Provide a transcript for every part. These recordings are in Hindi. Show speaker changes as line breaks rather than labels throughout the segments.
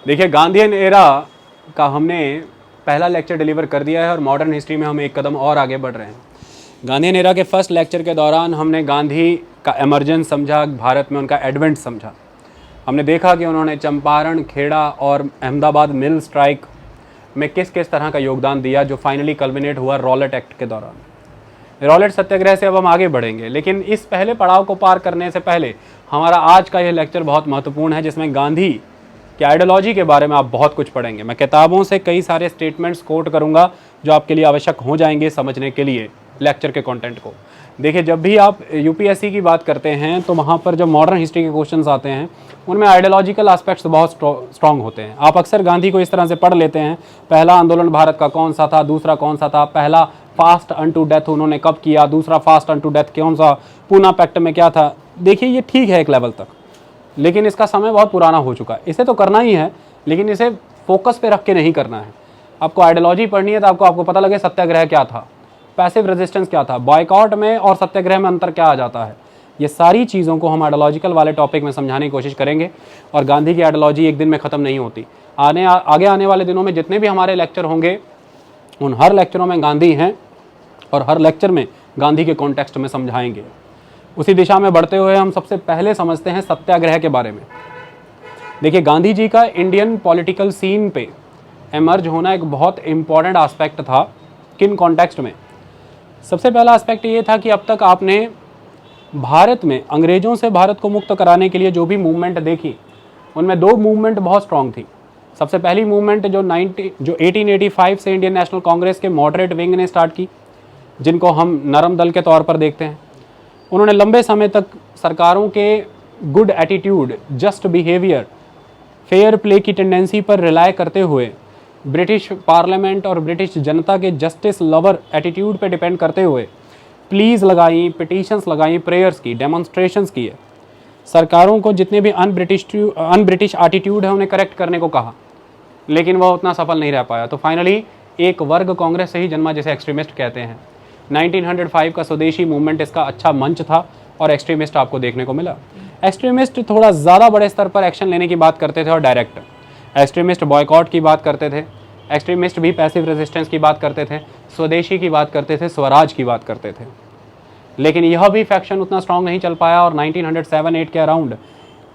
देखिए, गांधीयन एरा का हमने पहला लेक्चर डिलीवर कर दिया है और मॉडर्न हिस्ट्री में हम एक कदम और आगे बढ़ रहे हैं। गांधीयन एरा के फर्स्ट लेक्चर के दौरान हमने गांधी का एमर्जेंस समझा, भारत में उनका एडवेंट समझा। हमने देखा कि उन्होंने चंपारण, खेड़ा और अहमदाबाद मिल स्ट्राइक में किस किस तरह का योगदान दिया, जो फाइनली कल्मिनेट हुआ रॉलेट एक्ट के दौरान। रॉलेट सत्याग्रह से अब हम आगे बढ़ेंगे, लेकिन इस पहले पड़ाव को पार करने से पहले हमारा आज का यह लेक्चर बहुत महत्वपूर्ण है, जिसमें गांधी की आइडियोलॉजी के बारे में आप बहुत कुछ पढ़ेंगे। मैं किताबों से कई सारे स्टेटमेंट्स कोट करूंगा जो आपके लिए आवश्यक हो जाएंगे समझने के लिए लेक्चर के कंटेंट को। देखिए, जब भी आप यूपीएससी की बात करते हैं तो वहाँ पर जब मॉडर्न हिस्ट्री के क्वेश्चंस आते हैं उनमें आइडियोलॉजिकल एस्पेक्ट्स बहुत स्ट्रॉन्ग होते हैं। आप अक्सर गांधी को इस तरह से पढ़ लेते हैं, पहला आंदोलन भारत का कौन सा था, दूसरा कौन सा था, पहला फास्ट अनटू डेथ उन्होंने कब किया, दूसरा फास्ट अनटू डेथ कौन सा, पूना पैक्ट में क्या था। देखिए, ये ठीक है एक लेवल तक, लेकिन इसका समय बहुत पुराना हो चुका है। इसे तो करना ही है, लेकिन इसे फोकस पे रख के नहीं करना है। आपको आइडियोलॉजी पढ़नी है तो आपको पता लगे सत्याग्रह क्या था, पैसिव रेजिस्टेंस क्या था, बॉयकॉट में और सत्याग्रह में अंतर क्या आ जाता है। ये सारी चीज़ों को हम आइडियोलॉजिकल वाले टॉपिक में समझाने की कोशिश करेंगे। और गांधी की आइडियोलॉजी एक दिन में ख़त्म नहीं होती। आगे आने वाले दिनों में जितने भी हमारे लेक्चर होंगे उन हर लेक्चरों में गांधी हैं और हर लेक्चर में गांधी के कॉन्टेक्स्ट में समझाएंगे। उसी दिशा में बढ़ते हुए हम सबसे पहले समझते हैं सत्याग्रह के बारे में। देखिए, गांधी जी का इंडियन पॉलिटिकल सीन पे एमर्ज होना एक बहुत इंपॉर्टेंट एस्पेक्ट था। किन कॉन्टेक्स्ट में? सबसे पहला एस्पेक्ट ये था कि अब तक आपने भारत में अंग्रेज़ों से भारत को मुक्त कराने के लिए जो भी मूवमेंट देखी, उनमें दो मूवमेंट बहुत स्ट्रॉन्ग थी। सबसे पहली मूवमेंट जो 1885 से इंडियन नेशनल कांग्रेस के मॉडरेट विंग ने स्टार्ट की, जिनको हम नरम दल के तौर पर देखते हैं। उन्होंने लंबे समय तक सरकारों के good attitude, just behaviour, fair play की टेंडेंसी पर रिलाय करते हुए ब्रिटिश पार्लियामेंट और ब्रिटिश जनता के जस्टिस लवर एटीट्यूड पे डिपेंड करते हुए प्लीज़ लगाई, पिटीशंस लगाई, प्रेयर्स की, डेमोन्स्ट्रेशंस किए। सरकारों को जितने भी अनब्रिटिश एटीट्यूड है उन्हें करेक्ट करने को कहा, लेकिन वह उतना सफल नहीं रह पाया। तो फाइनली एक वर्ग कांग्रेस से ही जन्मा, जिसे एक्सट्रीमिस्ट कहते हैं। 1905 का स्वदेशी मूवमेंट इसका अच्छा मंच था और एक्सट्रीमिस्ट आपको देखने को मिला। एक्सट्रीमिस्ट थोड़ा ज़्यादा बड़े स्तर पर एक्शन लेने की बात करते थे और डायरेक्ट। एक्सट्रीमिस्ट बॉयकॉट की बात करते थे, एक्सट्रीमिस्ट भी पैसिव रेजिस्टेंस की बात करते थे, स्वदेशी की बात करते थे, स्वराज की बात करते थे। लेकिन यह भी फैक्शन उतना स्ट्रांग नहीं चल पाया और 1907-8 के अराउंड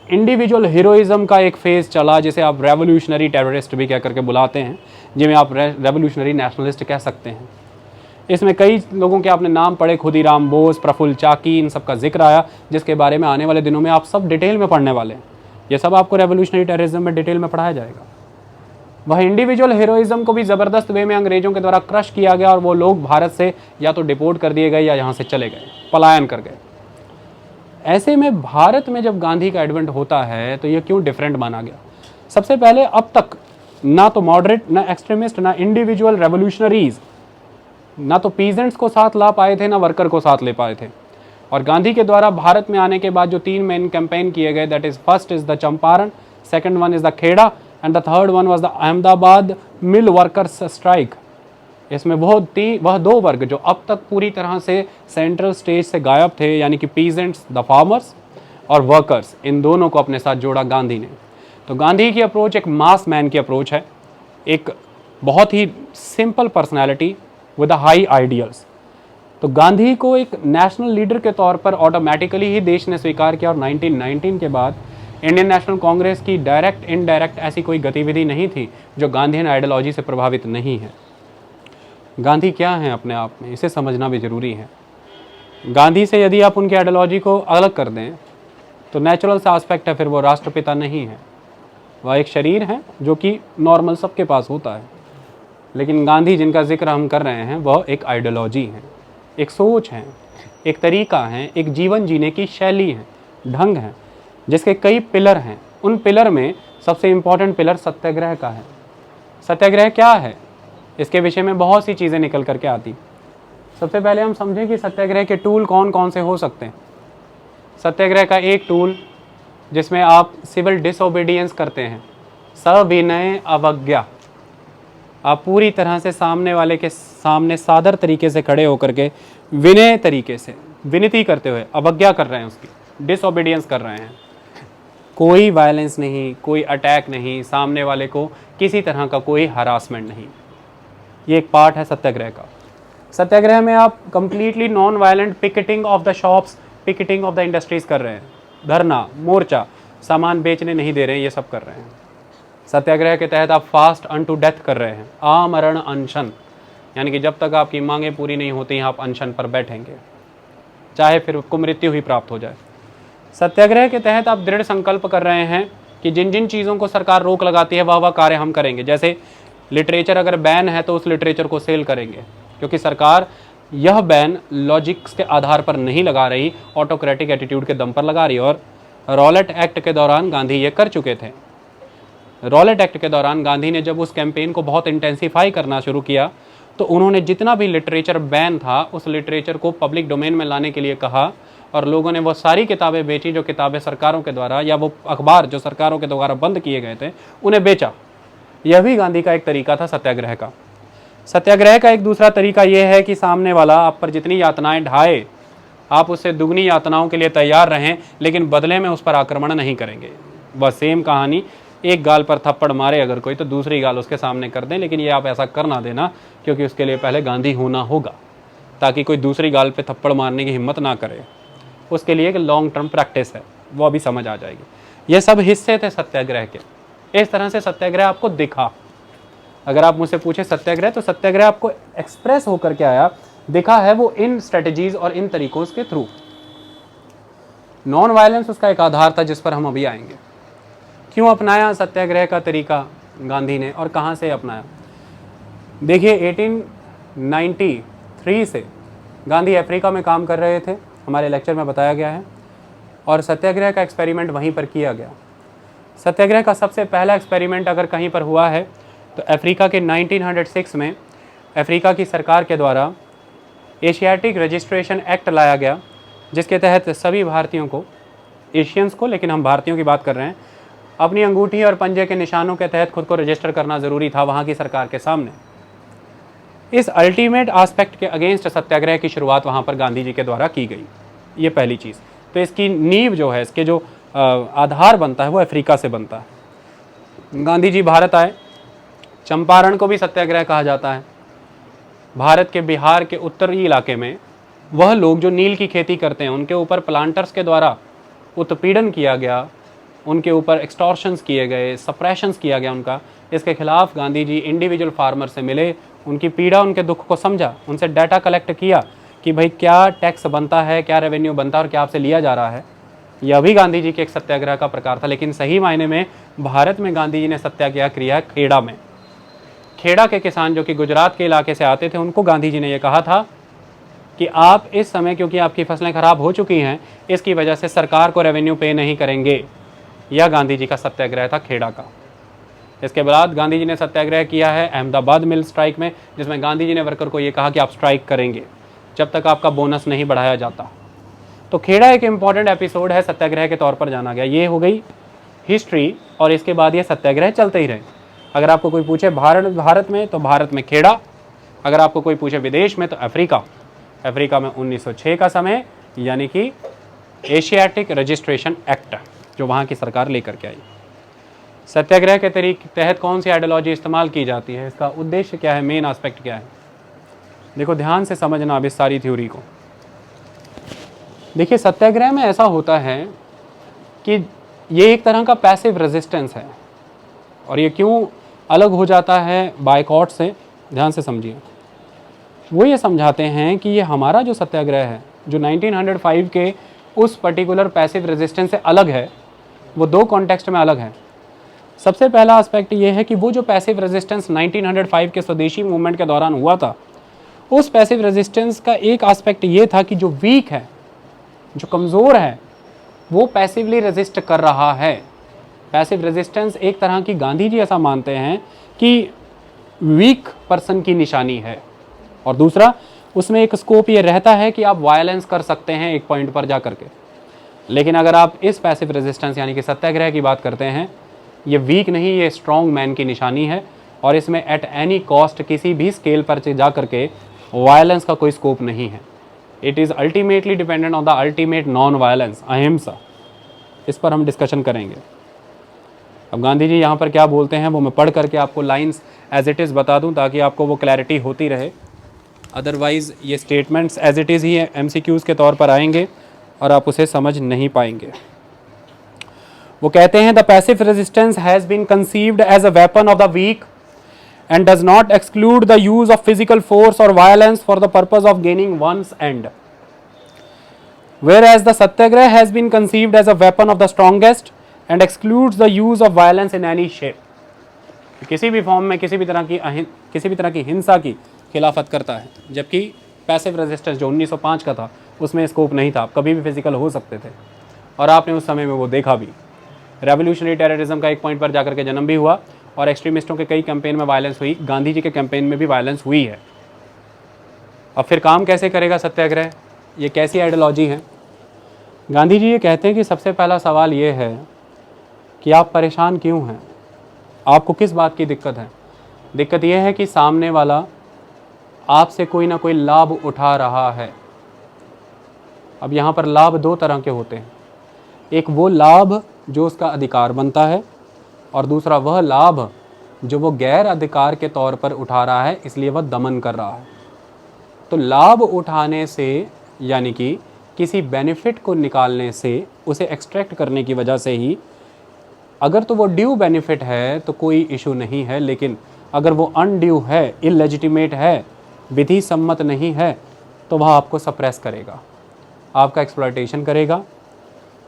इंडिविजुअल हीरोइज्म का एक फेज़ चला, जिसे आप रेवोल्यूशनरी टेररिस्ट भी कह करके बुलाते हैं, जिन्हें आप रेवोल्यूशनरी नेशनलिस्ट कह सकते हैं। इसमें कई लोगों के आपने नाम पढ़े, खुदीराम बोस, प्रफुल्ल चाकी, इन सब का जिक्र आया, जिसके बारे में आने वाले दिनों में आप सब डिटेल में पढ़ने वाले हैं। ये सब आपको रेवोल्यूशनरी टेररिज्म में डिटेल में पढ़ाया जाएगा। वह इंडिविजुअल हीरोइज्म को भी ज़बरदस्त वे में अंग्रेज़ों के द्वारा क्रश किया गया और वो लोग भारत से या तो डिपोर्ट कर दिए गए या यहाँ से चले गए, पलायन कर गए। ऐसे में भारत में जब गांधी का एडवेंट होता है तो ये क्यों डिफरेंट माना गया? सबसे पहले, अब तक ना तो मॉडरेट, ना एक्सट्रीमिस्ट, ना इंडिविजुअल रेवोल्यूशनरीज, ना तो पीजेंट्स को साथ ला पाए थे, ना वर्कर को साथ ले पाए थे। और गांधी के द्वारा भारत में आने के बाद जो 3 मेन कैंपेन किए गए, that is first is the Champaran, second one is the Kheda and the third one was the Ahmedabad mill workers strike. इसमें वह दो वर्ग जो अब तक पूरी तरह से सेंट्रल स्टेज से गायब थे, यानी कि पीजेंट्स, द फार्मर्स और वर्कर्स, इन दोनों को अपने साथ जोड़ा गांधी ने। तो गांधी की अप्रोच एक मास मैन की अप्रोच है, एक बहुत ही simple personality with high ideals. तो गांधी को एक नेशनल लीडर के तौर पर ऑटोमेटिकली ही देश ने स्वीकार किया और 1919 के बाद इंडियन नेशनल कांग्रेस की डायरेक्ट इनडायरेक्ट ऐसी कोई गतिविधि नहीं थी जो गांधीयन आइडियोलॉजी से प्रभावित नहीं है। गांधी क्या हैं अपने आप में, इसे समझना भी ज़रूरी है। गांधी से यदि आप उनकी आइडियोलॉजी को अलग कर दें तो नेचुरल सा एस्पेक्ट है, फिर वो राष्ट्रपिता नहीं है, वह एक शरीर है जो कि नॉर्मल सबके पास होता है। लेकिन गांधी जिनका जिक्र हम कर रहे हैं वह एक आइडियोलॉजी है, एक सोच है, एक तरीका है, एक जीवन जीने की शैली है, ढंग है, जिसके कई पिलर हैं। उन पिलर में सबसे इम्पॉर्टेंट पिलर सत्याग्रह का है। सत्याग्रह क्या है, इसके विषय में बहुत सी चीज़ें निकल करके आती। सबसे पहले हम समझें कि सत्याग्रह के टूल कौन कौन से हो सकते हैं। सत्याग्रह का एक टूल जिसमें आप सिविल डिसओबीडियंस करते हैं, सविनय अवज्ञा, आप पूरी तरह से सामने वाले के सामने सादर तरीके से खड़े होकर के विनय तरीके से विनती करते हुए अवज्ञा कर रहे हैं, उसकी डिसओबीडियंस कर रहे हैं। कोई वायलेंस नहीं, कोई अटैक नहीं, सामने वाले को किसी तरह का कोई हरासमेंट नहीं। ये एक पार्ट है सत्याग्रह का। सत्याग्रह में आप completely non violent picketing of the shops, picketing of the industries कर रहे हैं, धरना, मोर्चा, सामान बेचने नहीं दे रहे हैं, ये सब कर रहे हैं। सत्याग्रह के तहत आप फास्ट अनटू डेथ कर रहे हैं, आमरण अनशन, यानी कि जब तक आपकी मांगें पूरी नहीं होती आप अनशन पर बैठेंगे, चाहे फिर आपको मृत्यु ही प्राप्त हो जाए। सत्याग्रह के तहत आप दृढ़ संकल्प कर रहे हैं कि जिन जिन चीज़ों को सरकार रोक लगाती है वह कार्य हम करेंगे। जैसे लिटरेचर अगर बैन है तो उस लिटरेचर को सेल करेंगे, क्योंकि सरकार यह बैन लॉजिक्स के आधार पर नहीं लगा रही, ऑटोक्रेटिक एटीट्यूड के दम पर लगा रही। और रॉलेट एक्ट के दौरान गांधी ये कर चुके थे। रॉलेट एक्ट के दौरान गांधी ने जब उस कैंपेन को बहुत इंटेंसीफाई करना शुरू किया तो उन्होंने जितना भी लिटरेचर बैन था उस लिटरेचर को पब्लिक डोमेन में लाने के लिए कहा, और लोगों ने वो सारी किताबें बेची जो किताबें सरकारों के द्वारा, या वो अखबार जो सरकारों के द्वारा बंद किए गए थे उन्हें बेचा। यह भी गांधी का एक तरीका था सत्याग्रह का। सत्याग्रह का एक दूसरा तरीका यह है कि सामने वाला आप पर जितनी यातनाएं ढाए आप उससे दुगनी यातनाओं के लिए तैयार रहें, लेकिन बदले में उस पर आक्रमण नहीं करेंगे। बस सेम कहानी, एक गाल पर थप्पड़ मारे अगर कोई तो दूसरी गाल उसके सामने कर दें, लेकिन ये आप ऐसा कर ना देना, क्योंकि उसके लिए पहले गांधी होना होगा, ताकि कोई दूसरी गाल पे थप्पड़ मारने की हिम्मत ना करे। उसके लिए एक लॉन्ग टर्म प्रैक्टिस है, वो अभी समझ आ जाएगी। ये सब हिस्से थे सत्याग्रह के। इस तरह से सत्याग्रह आपको दिखा। अगर आप मुझसे पूछे सत्याग्रह, तो सत्याग्रह आपको एक्सप्रेस होकर के आया, दिखा है वो इन स्ट्रेटजीज और इन तरीकों के थ्रू। नॉन वायलेंस उसका एक आधार था जिस पर हम अभी आएंगे। क्यों अपनाया सत्याग्रह का तरीका गांधी ने और कहाँ से अपनाया? देखिए 1893 से गांधी अफ्रीका में काम कर रहे थे, हमारे लेक्चर में बताया गया है, और सत्याग्रह का एक्सपेरिमेंट वहीं पर किया गया। सत्याग्रह का सबसे पहला एक्सपेरिमेंट अगर कहीं पर हुआ है तो अफ्रीका के 1906 में अफ्रीका की सरकार के द्वारा एशियाटिक रजिस्ट्रेशन एक्ट लाया गया, जिसके तहत सभी भारतीयों को, एशियंस को, लेकिन हम भारतीयों की बात कर रहे हैं, अपनी अंगूठी और पंजे के निशानों के तहत खुद को रजिस्टर करना ज़रूरी था वहाँ की सरकार के सामने। इस अल्टीमेट एस्पेक्ट के अगेंस्ट सत्याग्रह की शुरुआत वहाँ पर गांधी जी के द्वारा की गई। ये पहली चीज़। तो इसकी नींव जो है, इसके जो आधार बनता है वो अफ्रीका से बनता है। गांधी जी भारत आए, चंपारण को भी सत्याग्रह कहा जाता है। भारत के बिहार के उत्तरी इलाके में वह लोग जो नील की खेती करते हैं उनके ऊपर प्लांटर्स के द्वारा उत्पीड़न किया गया, उनके ऊपर एक्सटॉर्शंस किए गए, सप्रेशंस किया गया उनका। इसके खिलाफ गांधी जी इंडिविजुअल फार्मर से मिले, उनकी पीड़ा, उनके दुख को समझा, उनसे डाटा कलेक्ट किया कि भाई क्या टैक्स बनता है, क्या रेवेन्यू बनता है और क्या आपसे लिया जा रहा है। यह भी गांधी जी के एक सत्याग्रह का प्रकार था। लेकिन सही मायने में भारत में गांधी जी ने सत्याग्रह किया खेड़ा में। खेड़ा के किसान जो कि गुजरात के इलाके से आते थे, उनको गांधी जी ने यह कहा था कि आप इस समय, क्योंकि आपकी फसलें खराब हो चुकी हैं, इसकी वजह से सरकार को रेवेन्यू पे नहीं करेंगे। यह गांधी जी का सत्याग्रह था खेड़ा का। इसके बाद गांधी जी ने सत्याग्रह किया है अहमदाबाद मिल स्ट्राइक में, जिसमें गांधी जी ने वर्कर को ये कहा कि आप स्ट्राइक करेंगे जब तक आपका बोनस नहीं बढ़ाया जाता। तो खेड़ा एक इम्पॉर्टेंट एपिसोड है, सत्याग्रह के तौर पर जाना गया। ये हो गई हिस्ट्री, और इसके बाद ये सत्याग्रह चलते ही रहे। अगर आपको कोई पूछे भारत में, तो भारत में खेड़ा। अगर आपको कोई पूछे विदेश में, तो अफ्रीका में 1906 का समय, यानी कि एशियाटिक रजिस्ट्रेशन एक्ट जो वहाँ की सरकार लेकर के आई। सत्याग्रह के तहत कौन सी आइडियोलॉजी इस्तेमाल की जाती है, इसका उद्देश्य क्या है, मेन एस्पेक्ट क्या है? देखो ध्यान से समझना अब इस सारी थ्योरी को। देखिए सत्याग्रह में ऐसा होता है कि ये एक तरह का पैसिव रेजिस्टेंस है। और ये क्यों अलग हो जाता है बायकॉट से, ध्यान से समझिए। वो ये समझाते हैं कि ये हमारा जो सत्याग्रह है, जो 1905 के उस पर्टिकुलर पैसिव रेजिस्टेंस से अलग है, वो दो कॉन्टेक्स्ट में अलग है। सबसे पहला एस्पेक्ट ये है कि वो जो पैसिव रेजिस्टेंस 1905 के स्वदेशी मूवमेंट के दौरान हुआ था, उस पैसिव रेजिस्टेंस का एक एस्पेक्ट ये था कि जो वीक है, जो कमज़ोर है, वो पैसिवली रेजिस्ट कर रहा है। पैसिव रेजिस्टेंस एक तरह की, गांधी जी ऐसा मानते हैं कि वीक पर्सन की निशानी है। और दूसरा, उसमें एक स्कोप ये रहता है कि आप वायलेंस कर सकते हैं एक पॉइंट पर जा करके। लेकिन अगर आप इस पैसिव रेजिस्टेंस यानी कि सत्याग्रह की बात करते हैं, ये वीक नहीं, ये स्ट्रॉन्ग मैन की निशानी है। और इसमें एट एनी कॉस्ट, किसी भी स्केल पर जा करके वायलेंस का कोई स्कोप नहीं है। It is ultimately dependent on the ultimate non violence, अहिंसा। इस पर हम डिस्कशन करेंगे। अब गांधी जी यहाँ पर क्या बोलते हैं वो मैं पढ़ करके आपको लाइंस एज इट इज़ बता दूँ ताकि आपको वो क्लैरिटी होती रहे। अदरवाइज़ ये स्टेटमेंट्स एज इट इज़ ही MCQs के तौर पर आएंगे और आप उसे समझ नहीं पाएंगे। वो कहते हैं the passive resistance has been conceived as a weapon of the weak and does not exclude the use of physical force or violence for the purpose of gaining one's end, whereas the satyagrah has been conceived as a weapon of the strongest and excludes the use of violence in any shape. किसी भी फॉर्म में किसी भी तरह की हिंसा की खिलाफत करता है, जबकि पैसिव रेजिस्टेंस जो 1905 का था उसमें स्कोप नहीं था, कभी भी फिजिकल हो सकते थे और आपने उस समय में वो देखा भी। रेवोल्यूशनरी टेररिज्म का एक पॉइंट पर जाकर के जन्म भी हुआ और एक्सट्रीमिस्टों के कई कैंपेन में वायलेंस हुई, गांधी जी के कैंपेन में भी वायलेंस हुई है। अब फिर काम कैसे करेगा सत्याग्रह, ये कैसी आइडियोलॉजी है? गांधी जी ये कहते हैं कि सबसे पहला सवाल ये है कि आप परेशान क्यों हैं, आपको किस बात की दिक्कत है? दिक्कत यह है कि सामने वाला आपसे कोई ना कोई लाभ उठा रहा है। अब यहाँ पर लाभ दो तरह के होते हैं, एक वो लाभ जो उसका अधिकार बनता है और दूसरा वह लाभ जो वो गैर अधिकार के तौर पर उठा रहा है, इसलिए वह दमन कर रहा है। तो लाभ उठाने से यानी कि किसी बेनिफिट को निकालने से, उसे एक्सट्रैक्ट करने की वजह से ही, अगर तो वो ड्यू बेनिफिट है तो कोई इशू नहीं है, लेकिन अगर वो अनड्यू है, इलेजिटिमेट है, विधि सम्मत नहीं है, तो वह आपको सप्रेस करेगा, आपका एक्सप्लॉयटेशन करेगा।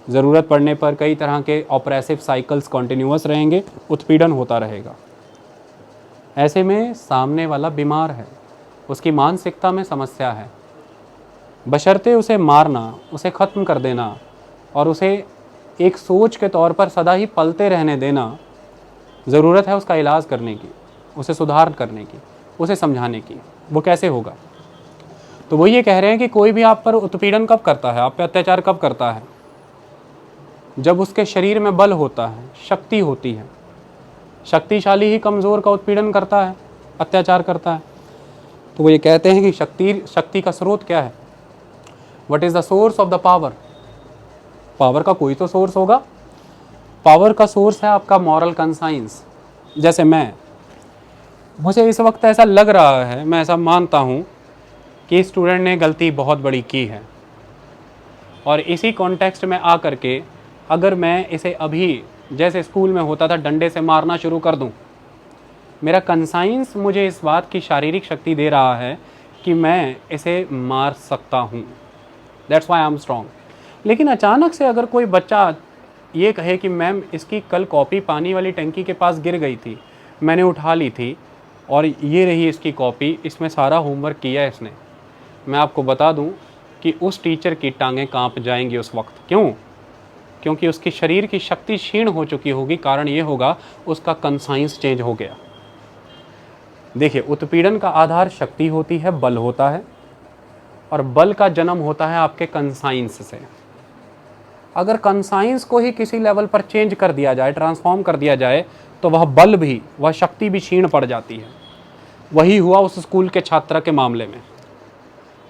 ज़रूरत पड़ने पर कई तरह के ऑपरेसिव साइकिल्स कॉन्टिन्यूअस रहेंगे, उत्पीड़न होता रहेगा। ऐसे में सामने वाला बीमार है, उसकी मानसिकता में समस्या है, बशर्ते उसे मारना, उसे ख़त्म कर देना और उसे एक सोच के तौर पर सदा ही पलते रहने देना, ज़रूरत है उसका इलाज करने की, उसे सुधार करने की, उसे समझाने की। वो कैसे होगा? तो वो ये कह रहे हैं कि कोई भी आप पर उत्पीड़न कब करता है, आप पे अत्याचार कब करता है? जब उसके शरीर में बल होता है, शक्ति होती है। शक्तिशाली ही कमज़ोर का उत्पीड़न करता है, अत्याचार करता है। तो वो ये कहते हैं कि शक्ति का स्रोत क्या है? What is the source of the power? Power का कोई तो सोर्स होगा। पावर का सोर्स है आपका मॉरल कंसाइंस। जैसे मुझे इस वक्त ऐसा लग रहा है, मैं ऐसा मानता हूँ कि स्टूडेंट ने गलती बहुत बड़ी की है और इसी कॉन्टेक्स्ट में आकर के अगर मैं इसे अभी जैसे स्कूल में होता था डंडे से मारना शुरू कर दूं, मेरा कंसाइंस मुझे इस बात की शारीरिक शक्ति दे रहा है कि मैं इसे मार सकता हूं। That's why I am strong. लेकिन अचानक से अगर कोई बच्चा ये कहे कि मैम इसकी कल कॉपी पानी वाली टंकी के पास गिर गई थी, मैंने उठा ली थी और ये रही इसकी कॉपी, इसमें सारा होमवर्क किया है इसने, मैं आपको बता दूं कि उस टीचर की टांगें कांप जाएंगी उस वक्त। क्यों? क्योंकि उसकी शरीर की शक्ति क्षीण हो चुकी होगी। कारण ये होगा उसका कंसाइंस चेंज हो गया। देखिए, उत्पीड़न का आधार शक्ति होती है, बल होता है और बल का जन्म होता है आपके कंसाइंस से। अगर कंसाइंस को ही किसी लेवल पर चेंज कर दिया जाए, ट्रांसफॉर्म कर दिया जाए, तो वह बल भी, वह शक्ति भी क्षीण पड़ जाती है। वही हुआ उस स्कूल के छात्र के मामले में।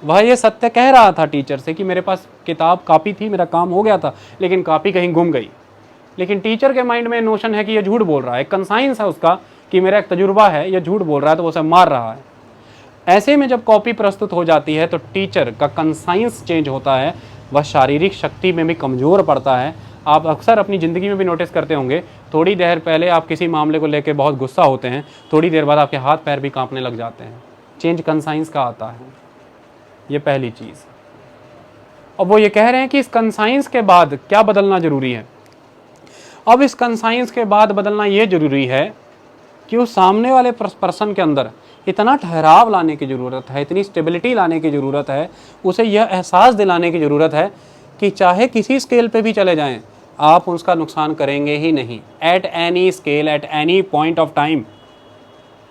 वह ये सत्य कह रहा था टीचर से कि मेरे पास किताब कापी थी, मेरा काम हो गया था, लेकिन कापी कहीं गुम गई। लेकिन टीचर के माइंड में नोशन है कि यह झूठ बोल रहा है, कंसाइंस है उसका कि मेरा एक तजुर्बा है, यह झूठ बोल रहा है, तो वो उसे मार रहा है। ऐसे में जब कॉपी प्रस्तुत हो जाती है तो टीचर का कंसाइंस चेंज होता है, वह शारीरिक शक्ति में भी कमज़ोर पड़ता है। आप अक्सर अपनी ज़िंदगी में भी नोटिस करते होंगे, थोड़ी देर पहले आप किसी मामले को लेकर बहुत गुस्सा होते हैं, थोड़ी देर बाद आपके हाथ पैर भी कांपने लग जाते हैं। चेंज कंसाइंस का आता है, ये पहली चीज़। और वो ये कह रहे हैं कि इस कंसाइंस के बाद क्या बदलना ज़रूरी है। अब इस कंसाइंस के बाद बदलना ये ज़रूरी है कि उस सामने वाले पर्सन के अंदर इतना ठहराव लाने की ज़रूरत है, इतनी स्टेबिलिटी लाने की ज़रूरत है, उसे यह एहसास दिलाने की ज़रूरत है कि चाहे किसी स्केल पे भी चले जाएं, आप उसका नुकसान करेंगे ही नहीं, at any scale, at any point of time.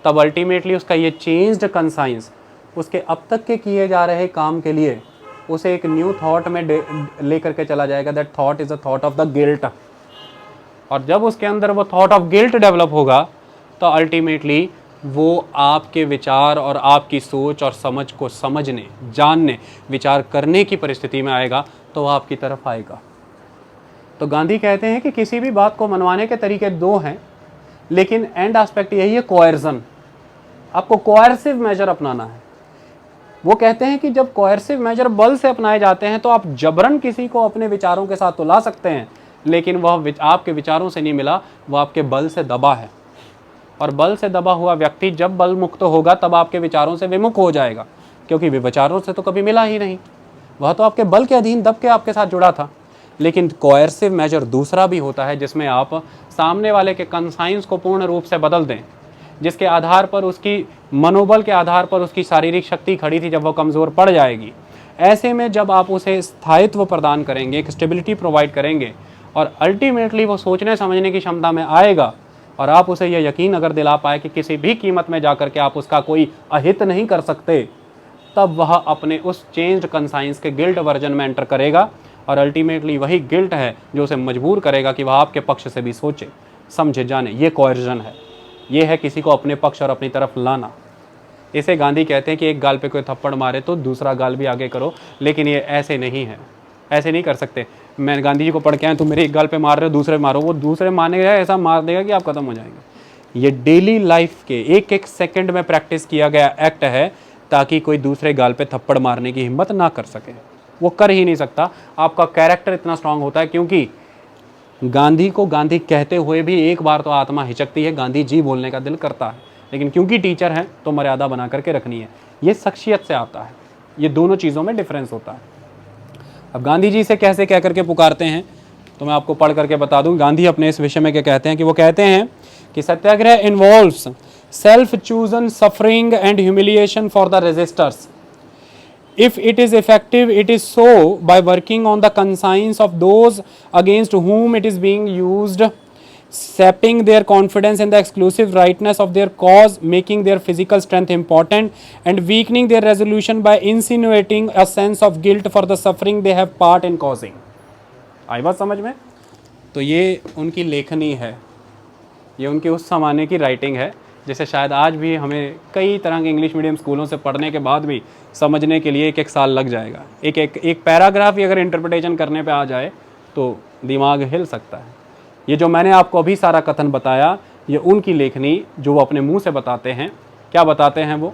तब अल्टीमेटली उसका ये चेंज्ड कंसाइंस उसके अब तक के किए जा रहे काम के लिए उसे एक न्यू थॉट में ले करके चला जाएगा। That thought is a thought of the guilt. और जब उसके अंदर वो थॉट ऑफ गिल्ट डेवलप होगा तो अल्टीमेटली वो आपके विचार और आपकी सोच और समझ को समझने, जानने, विचार करने की परिस्थिति में आएगा, तो वह आपकी तरफ आएगा। तो गांधी कहते हैं कि किसी भी बात को मनवाने के तरीके दो हैं, लेकिन एंड एस्पेक्ट यही है कोएर्जन। आपको कोएर्सिव मेजर अपनाना है। वो कहते हैं कि जब कोएर्सिव मेजर बल से अपनाए जाते हैं तो आप जबरन किसी को अपने विचारों के साथ तो ला सकते हैं, लेकिन वह आपके विचारों से नहीं मिला, वह आपके बल से दबा है। और बल से दबा हुआ व्यक्ति जब बल मुक्त होगा तब आपके विचारों से विमुख हो जाएगा, क्योंकि विचारों से तो कभी मिला ही नहीं, वह तो आपके बल के अधीन दब के आपके साथ जुड़ा था। लेकिन कोएर्सिव मेजर दूसरा भी होता है, जिसमें आप सामने वाले के कंसाइंस को पूर्ण रूप से बदल दें, जिसके आधार पर उसकी मनोबल के आधार पर उसकी शारीरिक शक्ति खड़ी थी, जब वो कमज़ोर पड़ जाएगी। ऐसे में जब आप उसे स्थायित्व प्रदान करेंगे, एक स्टेबिलिटी प्रोवाइड करेंगे, और अल्टीमेटली वो सोचने समझने की क्षमता में आएगा, और आप उसे यह यकीन अगर दिला पाए कि किसी भी कीमत में जाकर के आप उसका कोई अहित नहीं कर सकते, तब वह अपने उस चेंज्ड कंसाइंस के गिल्ट वर्जन में एंटर करेगा। और अल्टीमेटली वही गिल्ट है जो उसे मजबूर करेगा कि वह आपके पक्ष से भी सोचे, समझे, जाने। ये कोएर्जन है, ये है किसी को अपने पक्ष और अपनी तरफ लाना। इसे गांधी कहते हैं कि एक गाल पे कोई थप्पड़ मारे तो दूसरा गाल भी आगे करो, लेकिन ये ऐसे नहीं है, ऐसे नहीं कर सकते। मैं गांधी जी को पढ़ के आया, तुम मेरे एक गाल पे मार रहे हो, दूसरे मारो, वो दूसरे मानेगा ऐसा मार देगा कि आप खत्म हो जाएंगे। ये डेली लाइफ के एक एक सेकंड में प्रैक्टिस किया गया एक्ट है, ताकि कोई दूसरे गाल पे थप्पड़ मारने की हिम्मत ना कर सके। वो कर ही नहीं सकता। आपका कैरेक्टर इतना स्ट्रांग होता है, क्योंकि गांधी को गांधी कहते हुए भी एक बार तो आत्मा हिचकती है, गांधी जी बोलने का दिल करता है, लेकिन क्योंकि टीचर हैं तो मर्यादा बना करके रखनी है। ये शख्सियत से आता है, ये दोनों चीज़ों में डिफरेंस होता है। अब गांधी जी से कैसे कह करके पुकारते हैं तो मैं आपको पढ़ करके बता दूं। गांधी अपने इस विषय में क्या कहते हैं कि वो कहते हैं कि satyagraha involves self chosen suffering and humiliation for the resisters. If it is effective, it is so by working on the conscience of those against whom it is being used, sapping their confidence in the exclusive rightness of their cause, making their physical strength important, and weakening their resolution by insinuating a sense of guilt for the suffering they have part in causing. आई बात समझ में? तो ये उनकी लेखनी है, ये उनके उस ज़माने की राइटिंग है, जैसे शायद आज भी हमें कई तरह के इंग्लिश मीडियम स्कूलों से पढ़ने के बाद भी समझने के लिए एक एक साल लग जाएगा। एक पैराग्राफ ही अगर इंटरप्रिटेशन करने पे आ जाए तो दिमाग हिल सकता है। ये जो मैंने आपको अभी सारा कथन बताया, ये उनकी लेखनी जो वो अपने मुंह से बताते हैं। क्या बताते हैं वो?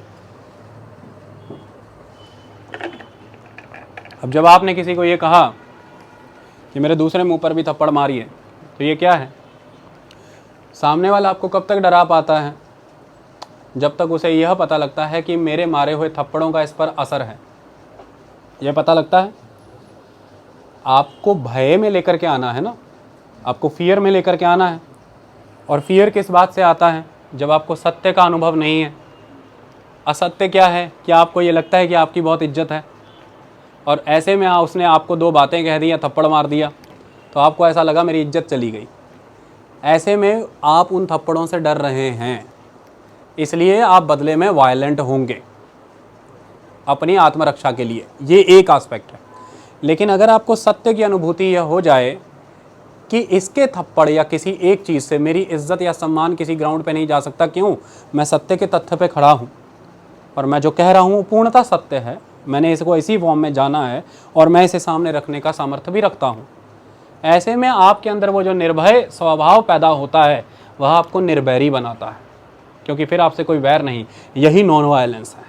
अब जब आपने किसी को ये कहा कि मेरे दूसरे मुंह पर भी थप्पड़ मारिए, तो ये क्या है? सामने वाला आपको कब तक डरा पाता है? जब तक उसे यह पता लगता है कि मेरे मारे हुए थप्पड़ों का इस पर असर है। यह पता लगता है। आपको भय में लेकर के आना है ना, आपको फियर में लेकर के आना है। और फियर किस बात से आता है? जब आपको सत्य का अनुभव नहीं है। असत्य क्या है? कि आपको ये लगता है कि आपकी बहुत इज्जत है, और ऐसे में उसने आपको दो बातें कह दी या थप्पड़ मार दिया, तो आपको ऐसा लगा मेरी इज्जत चली गई। ऐसे में आप उन थप्पड़ों से डर रहे हैं, इसलिए आप बदले में वायलेंट होंगे अपनी आत्मरक्षा के लिए। ये एक एस्पेक्ट है। लेकिन अगर आपको सत्य की अनुभूति यह हो जाए कि इसके थप्पड़ या किसी एक चीज़ से मेरी इज्जत या सम्मान किसी ग्राउंड पे नहीं जा सकता, क्यों? मैं सत्य के तथ्य पे खड़ा हूँ, और मैं जो कह रहा हूँ पूर्णतः सत्य है, मैंने इसको इसी फॉर्म में जाना है, और मैं इसे सामने रखने का सामर्थ्य भी रखता हूँ। ऐसे में आपके अंदर वो जो निर्भय स्वभाव पैदा होता है, वह आपको निर्वैरी बनाता है, क्योंकि फिर आपसे कोई वैर नहीं। यही नॉन वायलेंस है।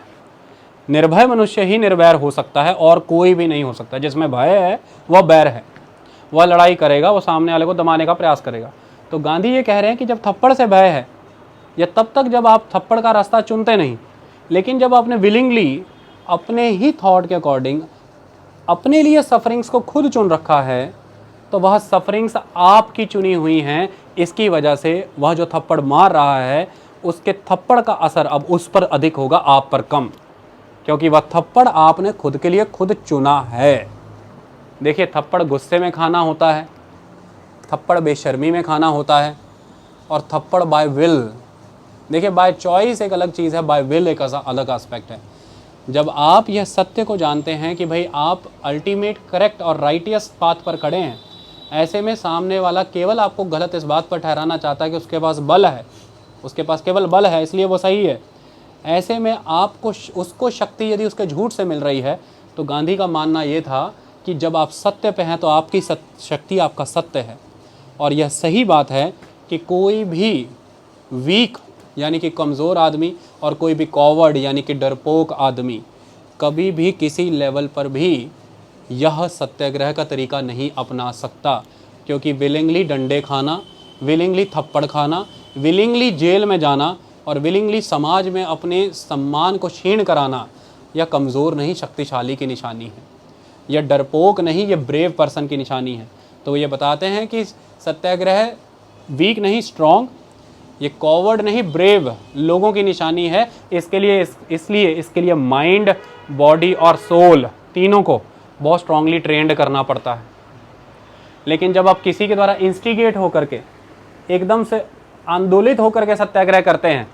निर्भय मनुष्य ही निर्वैर हो सकता है, और कोई भी नहीं हो सकता। जिसमें भय है वह बैर है, वह लड़ाई करेगा, वो सामने वाले को दबाने का प्रयास करेगा। तो गांधी ये कह रहे हैं कि जब थप्पड़ से भय है, या तब तक जब आप थप्पड़ का रास्ता चुनते नहीं, लेकिन जब आपने विलिंगली अपने ही थॉट के अकॉर्डिंग अपने लिए सफरिंग्स को खुद चुन रखा है, तो वह सफरिंग्स आपकी चुनी हुई हैं। इसकी वजह से वह जो थप्पड़ मार रहा है, उसके थप्पड़ का असर अब उस पर अधिक होगा, आप पर कम, क्योंकि वह थप्पड़ आपने खुद के लिए खुद चुना है। देखिए, थप्पड़ गुस्से में खाना होता है, थप्पड़ बेशर्मी में खाना होता है, और थप्पड़ बाय विल। देखिए, बाय चॉइस एक अलग चीज़ है, बाय विल एक अलग एस्पेक्ट है। जब आप यह सत्य को जानते हैं कि भाई आप अल्टीमेट करेक्ट और राइटियस पाथ पर खड़े हैं, ऐसे में सामने वाला केवल आपको गलत इस बात पर ठहराना चाहता है कि उसके पास बल है, उसके पास केवल बल है, इसलिए वो सही है। ऐसे में आपको उसको शक्ति यदि उसके झूठ से मिल रही है, तो गांधी का मानना ये था कि जब आप सत्य पे हैं तो आपकी शक्ति आपका सत्य है। और यह सही बात है कि कोई भी वीक यानी कि कमज़ोर आदमी और कोई भी कॉवर्ड यानी कि डरपोक आदमी कभी भी किसी लेवल पर भी यह सत्याग्रह का तरीका नहीं अपना सकता, क्योंकि विलिंगली डंडे खाना, विलिंगली थप्पड़ खाना, विलिंगली जेल में जाना और विलिंगली समाज में अपने सम्मान को क्षीण कराना यह कमज़ोर नहीं शक्तिशाली की निशानी है, यह डरपोक नहीं ये ब्रेव पर्सन की निशानी है। तो ये बताते हैं कि सत्याग्रह वीक नहीं स्ट्रॉन्ग, ये कॉवर्ड नहीं ब्रेव लोगों की निशानी है। इसलिए इसके लिए माइंड, बॉडी और सोल तीनों को बहुत स्ट्रांगली ट्रेंड करना पड़ता है। लेकिन जब आप किसी के द्वारा इंस्टिगेट होकर के एकदम से आंदोलित होकर के सत्याग्रह करते हैं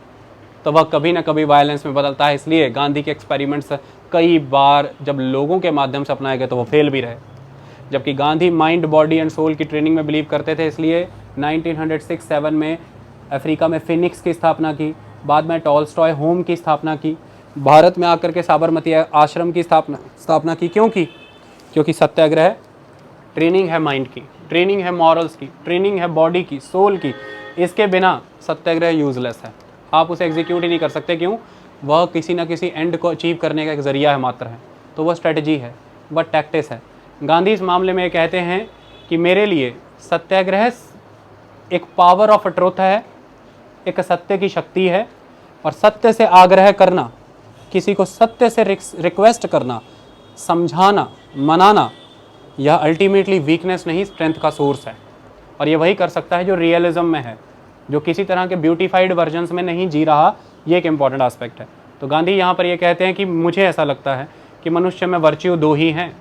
तो वह कभी ना कभी वायलेंस में बदलता है। इसलिए गांधी के एक्सपेरिमेंट्स कई बार जब लोगों के माध्यम से अपनाए गए तो वो फेल भी रहे। जबकि Gandhi mind, body and soul की ट्रेनिंग में बिलीव करते थे, इसलिए 1906-7 में अफ्रीका में फिनिक्स की स्थापना की, बाद में टॉलस्टॉय होम की स्थापना की, भारत में आकर के साबरमती आश्रम की स्थापना की। क्योंकि सत्याग्रह ट्रेनिंग है माइंड की, ट्रेनिंग है मॉरल्स की, ट्रेनिंग है बॉडी की, सोल की। इसके बिना सत्याग्रह यूजलेस है, आप उसे एग्जीक्यूट ही नहीं कर सकते। क्यों? वह किसी ना किसी एंड को अचीव करने का एक ज़रिया है मात्र है, तो वह स्ट्रेटजी है, वह टैक्टिस है। गांधी इस मामले में ये कहते हैं कि मेरे लिए सत्याग्रह एक पावर ऑफ ट्रुथ है, एक सत्य की शक्ति है, और सत्य से आग्रह करना, किसी को सत्य से रिक्वेस्ट करना, समझाना, मनाना, यह अल्टीमेटली वीकनेस नहीं स्ट्रेंथ का सोर्स है। और ये वही कर सकता है जो रियलिज्म में है, जो किसी तरह के ब्यूटीफाइड वर्जन्स में नहीं जी रहा। ये एक इंपॉर्टेंट एस्पेक्ट है। तो गांधी यहाँ पर ये कहते हैं कि मुझे ऐसा लगता है कि मनुष्य में वर्च्यू दो ही हैं।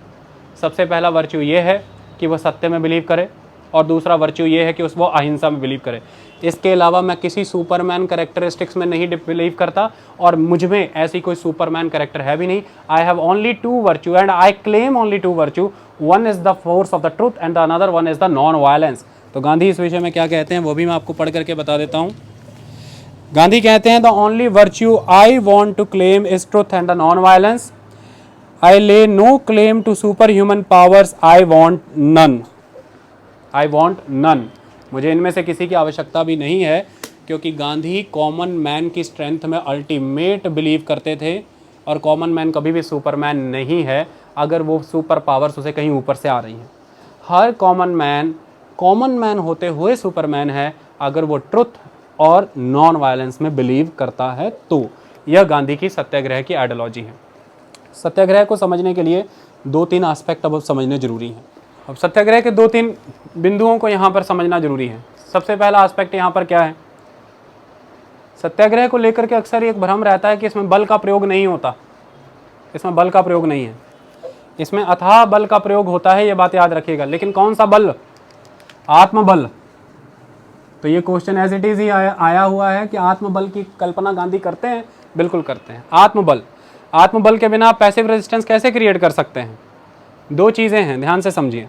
सबसे पहला वर्च्यू ये है कि वह सत्य में बिलीव करे, और दूसरा वर्च्यू ये है कि वो अहिंसा में बिलीव करे। इसके अलावा मैं किसी सुपरमैन कैरेक्टरिस्टिक्स में नहीं बिलीव करता, और मुझ में ऐसी कोई सुपरमैन कैरेक्टर है भी नहीं। I have only two virtue and I claim only two virtue, one is the force of the truth and the another one is the non violence. तो गांधी इस विषय में क्या कहते हैं वो भी मैं आपको पढ़ करके बता देता हूँ। गांधी कहते हैं the only virtue I want to claim is truth and the non violence. I lay no claim to super human powers, I want none. I want none, मुझे इनमें से किसी की आवश्यकता भी नहीं है, क्योंकि गांधी कॉमन मैन की स्ट्रेंथ में अल्टीमेट बिलीव करते थे। और कॉमन मैन कभी भी सुपरमैन नहीं है अगर वो सुपर पावर्स उसे कहीं ऊपर से आ रही हैं। हर कॉमन मैन होते हुए सुपरमैन है अगर वो ट्रुथ और नॉन वायलेंस में बिलीव करता है। तो यह गांधी की सत्याग्रह की आइडियोलॉजी है। सत्याग्रह को समझने के लिए 2-3 एस्पेक्ट अब समझने जरूरी हैं। अब सत्याग्रह के 2-3 बिंदुओं को यहाँ पर समझना जरूरी है। सबसे पहला एस्पेक्ट यहाँ पर क्या है? सत्याग्रह को लेकर के अक्सर एक भ्रम रहता है कि इसमें बल का प्रयोग नहीं होता। इसमें बल का प्रयोग नहीं है, इसमें अथाह बल का प्रयोग होता है, ये बात याद रखिएगा। लेकिन कौन सा बल? आत्मबल। तो ये क्वेश्चन एज इट इज ही आया हुआ है कि आत्मबल की कल्पना गांधी करते हैं? बिल्कुल करते हैं। आत्मबल के बिना पैसिव रेजिस्टेंस कैसे क्रिएट कर सकते हैं? 2 चीज़ें हैं, ध्यान से समझिए।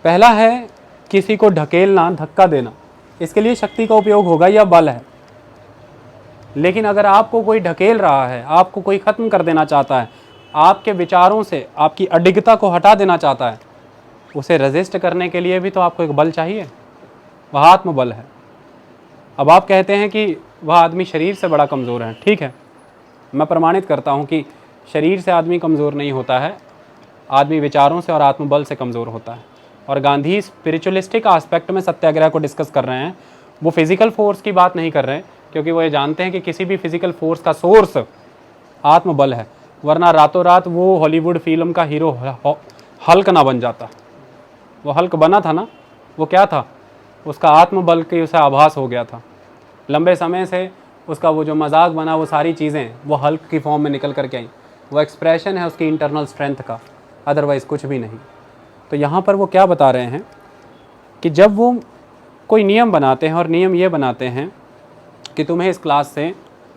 पहला है किसी को ढकेलना, धक्का देना, इसके लिए शक्ति का उपयोग होगा, यह बल है। लेकिन अगर आपको कोई ढकेल रहा है, आपको कोई ख़त्म कर देना चाहता है, आपके विचारों से आपकी अडिगता को हटा देना चाहता है, उसे रेजिस्ट करने के लिए भी तो आपको एक बल चाहिए, वह आत्मबल है। अब आप कहते हैं कि वह आदमी शरीर से बड़ा कमज़ोर है। ठीक है, मैं प्रमाणित करता हूँ कि शरीर से आदमी कमज़ोर नहीं होता है, आदमी विचारों से और आत्मबल से कमज़ोर होता है। और गांधी स्पिरिचुअलिस्टिक एस्पेक्ट में सत्याग्रह को डिस्कस कर रहे हैं। वो फिजिकल फोर्स की बात नहीं कर रहे हैं, क्योंकि वो ये जानते हैं कि किसी भी फिजिकल फोर्स का सोर्स आत्मबल है, वरना रातों रात वो हॉलीवुड फिल्म का हीरो हल्क ना बन जाता। वो हल्क बना था ना, वो क्या था? उसका आत्मबल के उसे आभास हो गया था। लंबे समय से उसका वो जो मजाक बना, वो सारी चीज़ें वो हल्क की फॉर्म में निकल करके आई। वो एक्सप्रेशन है उसकी इंटरनल स्ट्रेंथ का, अदरवाइज़ कुछ भी नहीं। तो यहाँ पर वो क्या बता रहे हैं कि जब वो कोई नियम बनाते हैं, और नियम ये बनाते हैं कि तुम्हें इस क्लास से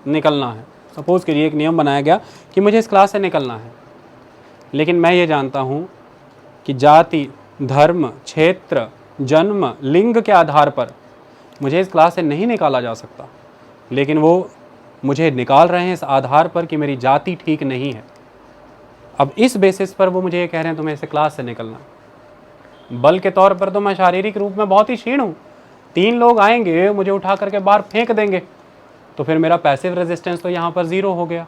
निकलना है। सपोज़ करिए एक नियम बनाया गया कि मुझे इस क्लास से निकलना है, लेकिन मैं ये जानता हूँ कि जाति, धर्म, क्षेत्र, जन्म, लिंग के आधार पर मुझे इस क्लास से नहीं निकाला जा सकता। लेकिन वो मुझे निकाल रहे हैं इस आधार पर कि मेरी जाति ठीक नहीं है, अब इस बेसिस पर वो मुझे ये कह रहे हैं तुम्हें इस क्लास से निकलना। बल के तौर पर तो मैं शारीरिक रूप में बहुत ही क्षीण हूँ, 3 लोग आएंगे मुझे उठा करके बाहर फेंक देंगे, तो फिर मेरा पैसिव रेजिस्टेंस तो यहाँ पर ज़ीरो हो गया,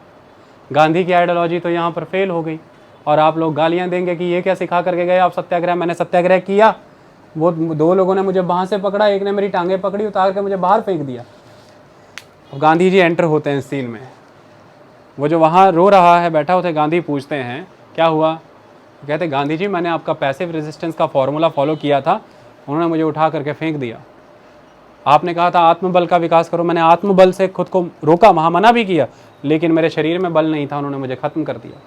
गांधी की आइडियोलॉजी तो यहाँ पर फेल हो गई। और आप लोग गालियाँ देंगे कि ये क्या सिखा करके गए आप सत्याग्रह। मैंने सत्याग्रह किया, वो 2 लोगों ने मुझे बाहाँ से पकड़ा, एक ने मेरी टांगें पकड़ी, उतार के मुझे बाहर फेंक दिया। अब गांधी जी एंटर होते हैं सीन में, वो जो वहाँ रो रहा है बैठा होते गांधी पूछते हैं क्या हुआ, कहते गांधी जी मैंने आपका पैसिव रेजिस्टेंस का फॉर्मूला फॉलो किया था, उन्होंने मुझे उठा करके फेंक दिया। आपने कहा था आत्मबल का विकास करो, मैंने आत्मबल से खुद को रोका, वहाँ मना भी किया, लेकिन मेरे शरीर में बल नहीं था, उन्होंने मुझे ख़त्म कर दिया।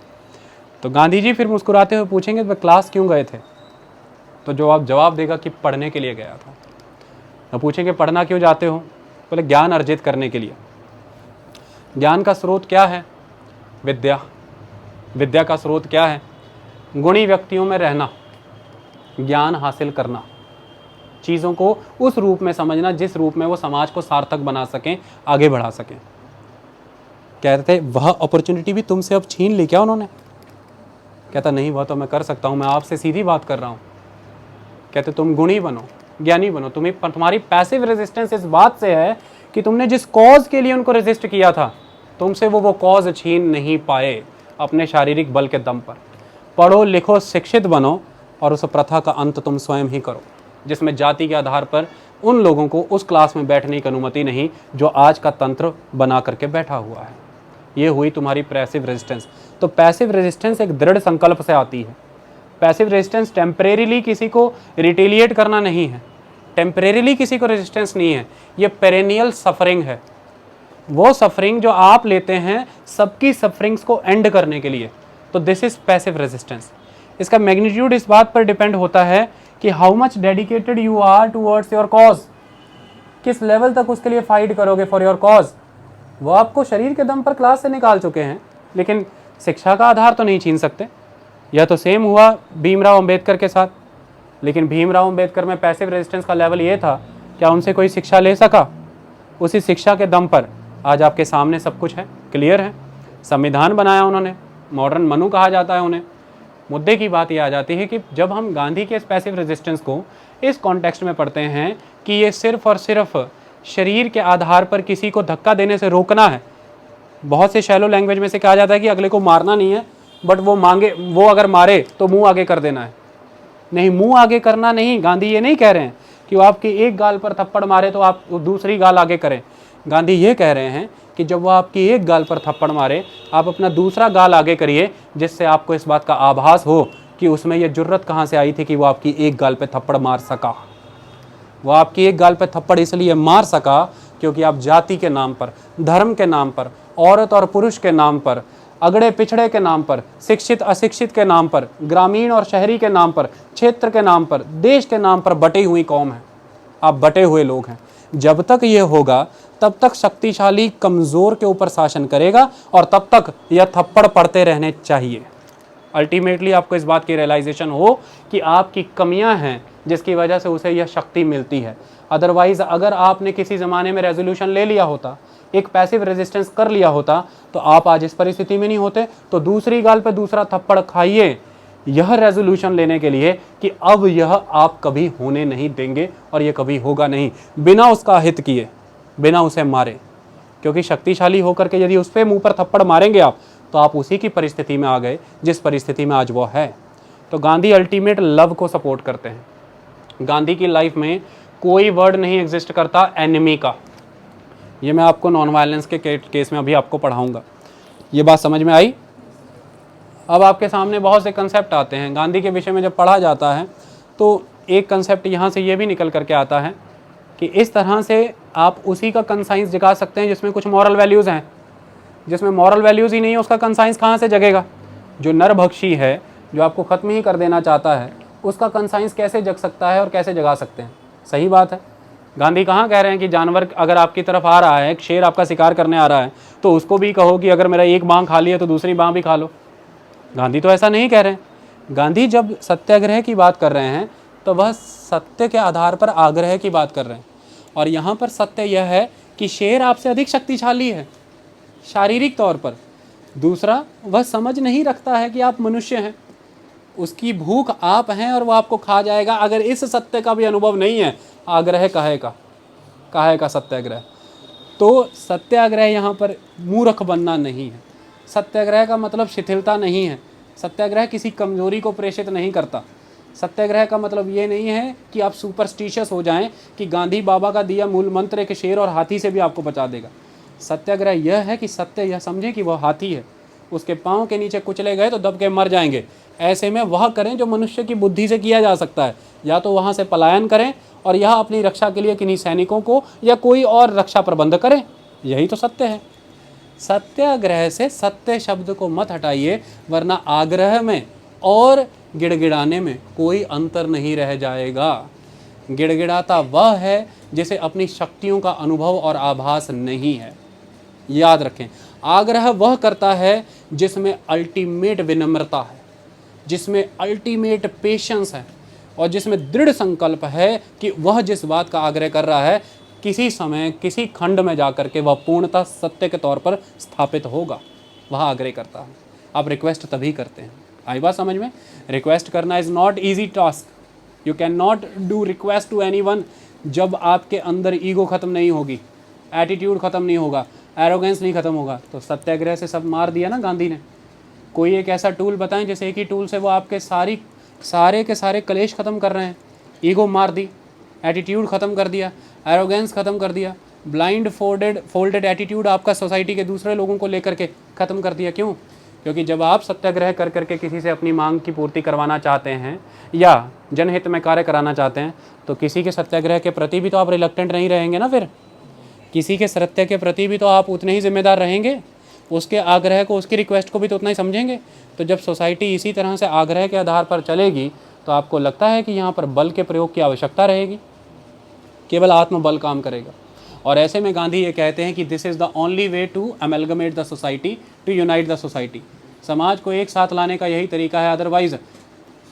तो गांधी जी फिर मुस्कुराते हुए पूछेंगे वह क्लास क्यों गए थे, तो जो आप जवाब देगा कि पढ़ने के लिए गया था। तो पूछेंगे पढ़ना क्यों जाते हो, बोले ज्ञान अर्जित करने के लिए। ज्ञान का स्रोत क्या है, विद्या। विद्या का स्रोत क्या है, गुणी व्यक्तियों में रहना, ज्ञान हासिल करना, चीज़ों को उस रूप में समझना जिस रूप में वो समाज को सार्थक बना सकें, आगे बढ़ा सकें। कहते थे वह अपॉर्चुनिटी भी तुमसे अब छीन ली क्या उन्होंने। कहता नहीं, वह तो मैं कर सकता हूँ, मैं आपसे सीधी बात कर रहा हूँ। कहते तुम गुणी बनो, ज्ञानी बनो, तुम्हारी पैसिव रेजिस्टेंस इस बात से है कि तुमने जिस कॉज के लिए उनको रेजिस्ट किया था, तुमसे वो कॉज छीन नहीं पाए अपने शारीरिक बल के दम पर। पढ़ो लिखो शिक्षित बनो और उस प्रथा का अंत तुम स्वयं ही करो, जिसमें जाति के आधार पर उन लोगों को उस क्लास में बैठने की अनुमति नहीं जो आज का तंत्र बना करके बैठा हुआ है। ये हुई तुम्हारी पैसिव रेजिस्टेंस। तो पैसिव रेजिस्टेंस एक दृढ़ संकल्प से आती है। पैसिव रेजिस्टेंस टेम्परेरीली किसी को रिटेलिएट करना नहीं है, टेम्परेरीली किसी को रेजिस्टेंस नहीं है, ये पेरेनियल सफरिंग है। वो सफरिंग जो आप लेते हैं सबकी सफरिंग्स को एंड करने के लिए, तो दिस इज पैसिव रेजिस्टेंस। इसका मैग्नीट्यूड इस बात पर डिपेंड होता है कि how much dedicated you are towards your cause, किस लेवल तक उसके लिए फाइट करोगे फॉर योर कॉज। वो आपको शरीर के दम पर क्लास से निकाल चुके हैं, लेकिन शिक्षा का आधार तो नहीं छीन सकते। यह तो सेम हुआ भीमराव अंबेडकर के साथ, लेकिन भीमराव अंबेडकर में पैसिव रेजिस्टेंस का लेवल ये था, क्या उनसे कोई शिक्षा ले सका? उसी शिक्षा के दम पर आज आपके सामने सब कुछ है, क्लियर है। संविधान बनाया उन्होंने, मॉडर्न मनु कहा जाता है उन्हें। मुद्दे की बात ये आ जाती है कि जब हम गांधी के इस पैसिव रेजिस्टेंस को इस कॉन्टेक्स्ट में पढ़ते हैं कि ये सिर्फ और सिर्फ शरीर के आधार पर किसी को धक्का देने से रोकना है। बहुत से शैलो लैंग्वेज में से कहा जाता है कि अगले को मारना नहीं है, बट वो अगर मारे तो मुंह आगे कर देना है। नहीं, मुंह आगे करना नहीं, गांधी ये नहीं कह रहे हैं कि वो आपकी एक गाल पर थप्पड़ मारे तो आप दूसरी गाल आगे करें। गांधी ये कह रहे हैं कि जब वो आपकी एक गाल पर थप्पड़ मारे, आप अपना दूसरा गाल आगे करिए, जिससे आपको इस बात का आभास हो कि उसमें ये जुर्रत कहाँ से आई थी कि वो आपकी एक गाल पे थप्पड़ मार सका। वो आपकी एक गाल पे थप्पड़ इसलिए मार सका क्योंकि आप जाति के नाम पर, धर्म के नाम पर, औरत और पुरुष के नाम पर, अगड़े पिछड़े के नाम पर, शिक्षित अशिक्षित के नाम पर, ग्रामीण और शहरी के नाम पर, क्षेत्र के नाम पर, देश के नाम पर बटी हुई कौम है। आप बटे हुए लोग हैं। जब तक ये होगा तब तक शक्तिशाली कमज़ोर के ऊपर शासन करेगा और तब तक यह थप्पड़ पड़ते रहने चाहिए। अल्टीमेटली आपको इस बात की रियलाइजेशन हो कि आपकी कमियां हैं जिसकी वजह से उसे यह शक्ति मिलती है। अदरवाइज़ अगर आपने किसी ज़माने में रेजोल्यूशन ले लिया होता, एक पैसिव रेजिस्टेंस कर लिया होता, तो आप आज इस परिस्थिति में नहीं होते। तो दूसरी गाल पे दूसरा थप्पड़ खाइए यह रेजोल्यूशन लेने के लिए कि अब यह आप कभी होने नहीं देंगे और यह कभी होगा नहीं, बिना उसका हित किए, बिना उसे मारे। क्योंकि शक्तिशाली होकर के यदि उस पर मुँह पर थप्पड़ मारेंगे आप, तो आप उसी की परिस्थिति में आ गए जिस परिस्थिति में आज वो है। तो गांधी अल्टीमेट लव को सपोर्ट करते हैं। गांधी की लाइफ में कोई वर्ड नहीं एग्जिस्ट करता एनिमी का। ये मैं आपको नॉन वायलेंस के केस में अभी आपको पढ़ाऊंगा। ये बात समझ में आई? अब आपके सामने बहुत से कंसेप्ट आते हैं गांधी के विषय में। जब पढ़ा जाता है तो एक कंसेप्ट यहाँ से ये भी निकल करके आता है कि इस तरह से आप उसी का कंसाइंस जगा सकते हैं जिसमें कुछ मॉरल वैल्यूज़ हैं। जिसमें मॉरल वैल्यूज़ ही नहीं है, उसका कंसाइंस कहाँ से जगेगा? जो नरभक्षी है, जो आपको ख़त्म ही कर देना चाहता है, उसका कंसाइंस कैसे जग सकता है और कैसे जगा सकते हैं? सही बात है। गांधी कहाँ कह रहे हैं कि जानवर अगर आपकी तरफ आ रहा है, एक शेर आपका शिकार करने आ रहा है, तो उसको भी कहो कि अगर मेरा एक बाँह खा लिया तो दूसरी बाँह भी खा लो। गांधी तो ऐसा नहीं कह रहे हैं। गांधी जब सत्याग्रह की बात कर रहे हैं तो वह सत्य के आधार पर आग्रह की बात कर रहे हैं। और यहाँ पर सत्य यह है कि शेर आपसे अधिक शक्तिशाली है शारीरिक तौर पर, दूसरा, वह समझ नहीं रखता है कि आप मनुष्य हैं, उसकी भूख आप हैं और वह आपको खा जाएगा। अगर इस सत्य का भी अनुभव नहीं है, आग्रह काहे का सत्याग्रह। तो सत्याग्रह यहाँ पर मूर्ख बनना नहीं है। सत्याग्रह का मतलब शिथिलता नहीं है। सत्याग्रह किसी कमजोरी को प्रेषित नहीं करता। सत्याग्रह का मतलब ये नहीं है कि आप सुपरस्टिशियस हो जाएं कि गांधी बाबा का दिया मूल मंत्र एक शेर और हाथी से भी आपको बचा देगा। सत्याग्रह यह है कि सत्य यह समझें कि वह हाथी है, उसके पाँव के नीचे कुचले गए तो दब के मर जाएंगे। ऐसे में वह करें जो मनुष्य की बुद्धि से किया जा सकता है, या तो वहाँ से पलायन करें और यह अपनी रक्षा के लिए किन्हीं सैनिकों को या कोई और रक्षा प्रबंध करें। यही तो सत्य है। सत्याग्रह से सत्य शब्द को मत हटाइए, वरना आग्रह में और गिड़गिड़ाने में कोई अंतर नहीं रह जाएगा। गिड़गिड़ाता वह है जिसे अपनी शक्तियों का अनुभव और आभास नहीं है। याद रखें, आग्रह वह करता है जिसमें अल्टीमेट विनम्रता है, जिसमें अल्टीमेट पेशेंस है और जिसमें दृढ़ संकल्प है कि वह जिस बात का आग्रह कर रहा है किसी समय किसी खंड में जाकर के वह पूर्णतः सत्य के तौर पर स्थापित होगा, वह आग्रह करता है। आप रिक्वेस्ट तभी करते हैं। आई बात समझ में? रिक्वेस्ट करना is not easy task. You can not do request to anyone जब आपके अंदर ईगो ख़त्म नहीं होगी, एटीट्यूड ख़त्म नहीं होगा, एरोगेंस नहीं ख़त्म होगा। तो सत्याग्रह से सब मार दिया ना गांधी ने। कोई एक ऐसा टूल बताएं जैसे एक ही टूल से वो आपके सारे के सारे कलेश ख़त्म कर रहे हैं। ईगो मार दी, एटीट्यूड ख़त्म कर दिया, एरोगेंस ख़त्म कर दिया, ब्लाइंड फोल्डेड एटीट्यूड आपका सोसाइटी के दूसरे लोगों को लेकर के ख़त्म कर दिया। क्यों? क्योंकि जब आप सत्याग्रह कर करके किसी से अपनी मांग की पूर्ति करवाना चाहते हैं या जनहित में कार्य कराना चाहते हैं, तो किसी के सत्याग्रह के प्रति भी तो आप रिलक्टेंट नहीं रहेंगे ना। फिर किसी के सत्य के प्रति भी तो आप उतने ही जिम्मेदार रहेंगे, उसके आग्रह को, उसकी रिक्वेस्ट को भी तो उतना ही समझेंगे। तो जब सोसाइटी इसी तरह से आग्रह के आधार पर चलेगी तो आपको लगता है कि यहाँ पर बल के प्रयोग की आवश्यकता रहेगी, केवल आत्मबल काम करेगा। और ऐसे में गांधी ये कहते हैं कि this is the only way to amalgamate the society, to unite the society. समाज को एक साथ लाने का यही तरीका है, अदरवाइज़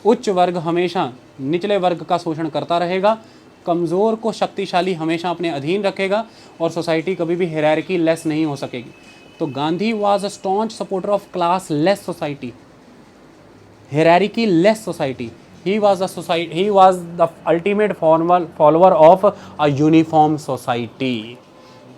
उच्च वर्ग हमेशा निचले वर्ग का शोषण करता रहेगा, कमज़ोर को शक्तिशाली हमेशा अपने अधीन रखेगा और सोसाइटी कभी भी हायरार्की लेस नहीं हो सकेगी। तो Gandhi was a staunch supporter of class less society, hierarchy less society. He was the ultimate follower of a uniform society।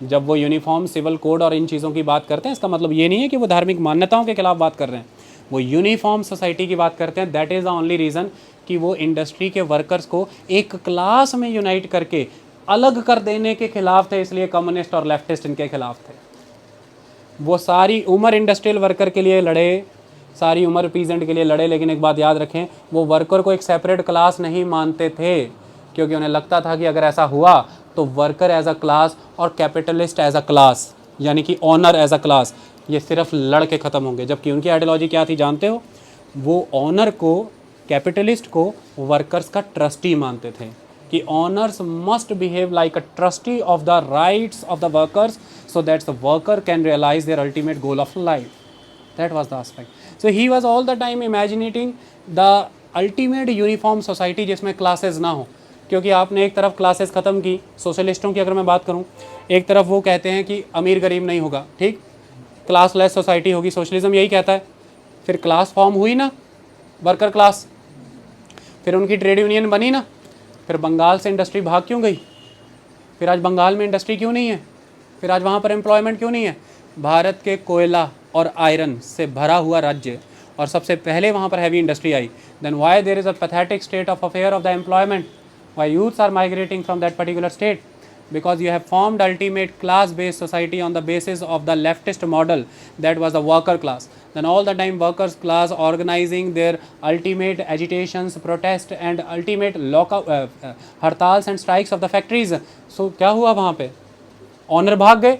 जब वो यूनिफॉर्म सिविल कोड और इन चीज़ों की बात करते हैं, इसका मतलब ये नहीं है कि वो धार्मिक मान्यताओं के खिलाफ बात कर रहे हैं, वो यूनिफॉर्म सोसाइटी की बात करते हैं। That is the only reason कि वो इंडस्ट्री के वर्कर्स को एक क्लास में यूनाइट करके अलग कर देने के खिलाफ थे, इसलिए कम्युनिस्ट और लेफ्टिस्ट इनके खिलाफ थे। वो सारी उम्र इंडस्ट्रियल वर्कर के लिए लड़े, सारी उम्र पीजेंट के लिए लड़े, लेकिन एक बात याद रखें, वो वर्कर को एक सेपरेट क्लास नहीं मानते थे, क्योंकि उन्हें लगता था कि अगर ऐसा हुआ तो वर्कर एज अ क्लास और कैपिटलिस्ट एज अ क्लास, यानी कि ऑनर एज अ क्लास, ये सिर्फ लड़ के ख़त्म होंगे। जबकि उनकी आइडियोलॉजी क्या थी जानते हो? वो ऑनर को, कैपिटलिस्ट को वर्कर्स का ट्रस्टी मानते थे कि honours must behave like a trustee of the rights of the workers so that the worker can realize their ultimate goal of life. That was the aspect. So he was all the time imagining the ultimate uniform society जिसमें क्लासेस ना हो। क्योंकि आपने एक तरफ क्लासेस ख़त्म की, सोशलिस्टों की अगर मैं बात करूं, एक तरफ वो कहते हैं कि अमीर गरीब नहीं होगा, ठीक, क्लासलेस सोसाइटी होगी, सोशलिज्म यही कहता है। फिर क्लास फॉर्म हुई ना, वर्कर क्लास, फिर उनकी ट्रेड यूनियन बनी ना, फिर बंगाल से इंडस्ट्री भाग क्यों गई? फिर आज बंगाल में इंडस्ट्री क्यों नहीं है? फिर आज वहाँ पर एम्प्लॉयमेंट क्यों नहीं है? भारत के कोयला और आयरन से भरा हुआ राज्य, और सबसे पहले वहाँ पर हैवी इंडस्ट्री आई। Then why there is a pathetic state of affair of the employment? Why youths are migrating from that particular state? Because you have formed ultimate class-based society on the basis of the leftist model that was the worker class. Then all the time workers class organizing their ultimate agitations, protest and ultimate lockout, hartals and strikes of the factories. So क्या हुआ वहाँ पे? ऑनर भाग गए,